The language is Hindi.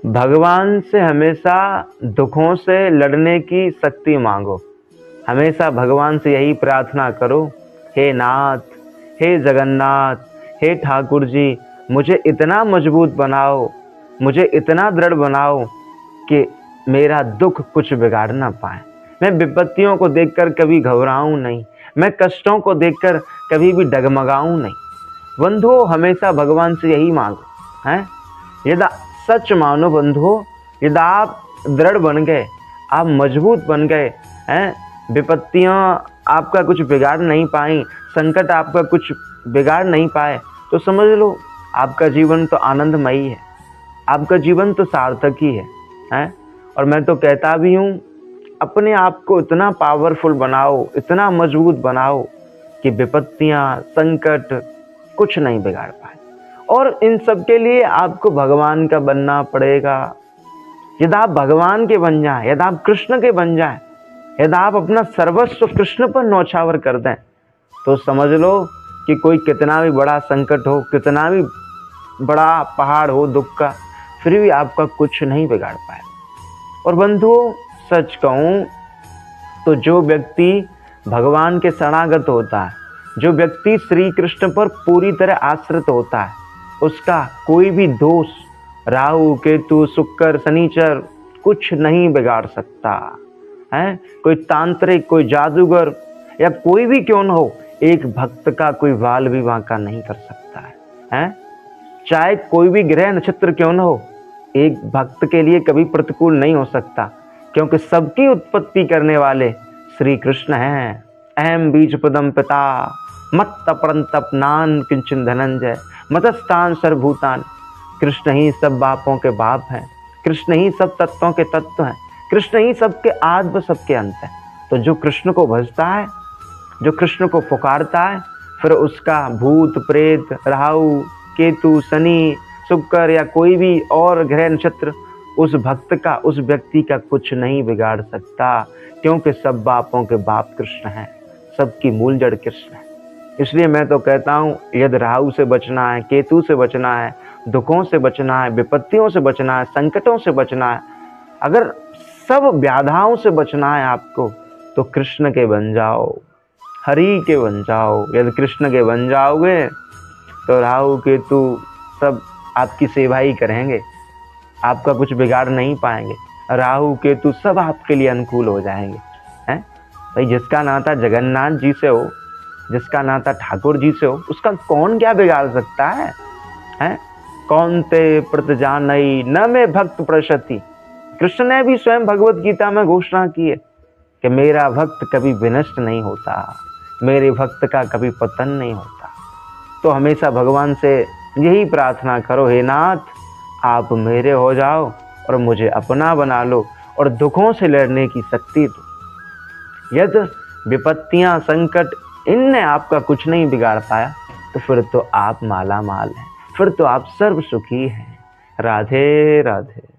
भगवान से हमेशा दुखों से लड़ने की शक्ति मांगो। हमेशा भगवान से यही प्रार्थना करो, हे नाथ, हे जगन्नाथ, हे ठाकुर जी, मुझे इतना मजबूत बनाओ, मुझे इतना दृढ़ बनाओ कि मेरा दुख कुछ बिगाड़ ना पाए। मैं विपत्तियों को देखकर कभी घबराऊं नहीं, मैं कष्टों को देखकर कभी भी डगमगाऊं नहीं। बंधुओं, हमेशा भगवान से यही मांगो हैं। यदि सच मानो बंधुओं, यदि आप दृढ़ बन गए, आप मजबूत बन गए हैं, विपत्तियां आपका कुछ बिगाड़ नहीं पाई, संकट आपका कुछ बिगाड़ नहीं पाए, तो समझ लो आपका जीवन तो आनंदमयी है, आपका जीवन तो सार्थक ही है। और मैं तो कहता भी हूँ, अपने आप को इतना पावरफुल बनाओ, इतना मजबूत बनाओ कि विपत्तियां, संकट कुछ नहीं बिगाड़ पाए। और इन सब के लिए आपको भगवान का बनना पड़ेगा। यदि आप भगवान के बन जाएं, यदि आप कृष्ण के बन जाएं, यदि आप अपना सर्वस्व कृष्ण पर न्यौछावर कर दें, तो समझ लो कि कोई कितना भी बड़ा संकट हो, कितना भी बड़ा पहाड़ हो दुख का, फिर भी आपका कुछ नहीं बिगाड़ पाए। और बंधुओं, सच कहूँ तो जो व्यक्ति भगवान के शरणागत होता है, जो व्यक्ति श्री कृष्ण पर पूरी तरह आश्रित होता है, उसका कोई भी दोष, राहु, केतु, शुक्र, शनिचर कुछ नहीं बिगाड़ सकता है। कोई तांत्रिक, कोई जादूगर या कोई भी क्यों न हो, एक भक्त का कोई वाल भी बांका नहीं कर सकता है। चाहे कोई भी ग्रह नक्षत्र क्यों न हो, एक भक्त के लिए कभी प्रतिकूल नहीं हो सकता, क्योंकि सबकी उत्पत्ति करने वाले श्री कृष्ण हैं। अहम बीज पदम पिता मत तपरंतप नान किंचन धनंजय मतस्थान सर्वभूतान। कृष्ण ही सब बापों के बाप हैं, कृष्ण ही सब तत्वों के तत्व हैं, कृष्ण ही सबके आदि व सबके अंत हैं। तो जो कृष्ण को भजता है, जो कृष्ण को पुकारता है, फिर उसका भूत प्रेत, राहु, केतु, शनि, शुक्र या कोई भी और ग्रह नक्षत्र उस भक्त का, उस व्यक्ति का कुछ नहीं बिगाड़ सकता, क्योंकि सब बापों के बाप कृष्ण हैं, सबकी मूल जड़ कृष्ण है। इसलिए मैं तो कहता हूँ, यदि राहु से बचना है, केतु से बचना है, दुखों से बचना है, विपत्तियों से बचना है, संकटों से बचना है, अगर सब व्याधाओं से बचना है आपको, तो कृष्ण के बन जाओ, हरि के बन जाओ। यदि कृष्ण के बन जाओगे तो राहु केतु सब आपकी सेवा ही करेंगे, आपका कुछ बिगाड़ नहीं पाएंगे। राहु केतु सब आपके लिए अनुकूल हो जाएंगे हैं। भाई, जिसका नाता जगन्नाथ जी से हो, जिसका नाता ठाकुर जी से हो, उसका कौन क्या बिगाड़ सकता है? कौन ते प्रत जानई न में भक्त प्रशति। कृष्ण ने भी स्वयं भगवत गीता में घोषणा की है कि मेरा भक्त कभी विनष्ट नहीं होता, मेरे भक्त का कभी पतन नहीं होता। तो हमेशा भगवान से यही प्रार्थना करो, हे नाथ, आप मेरे हो जाओ और मुझे अपना बना लो और दुखों से लड़ने की शक्ति दो। यदि विपत्तियां, संकट इनने आपका कुछ नहीं बिगाड़ पाया, तो फिर तो आप माला माल हैं, फिर तो आप सर्व सुखी हैं। राधे राधे।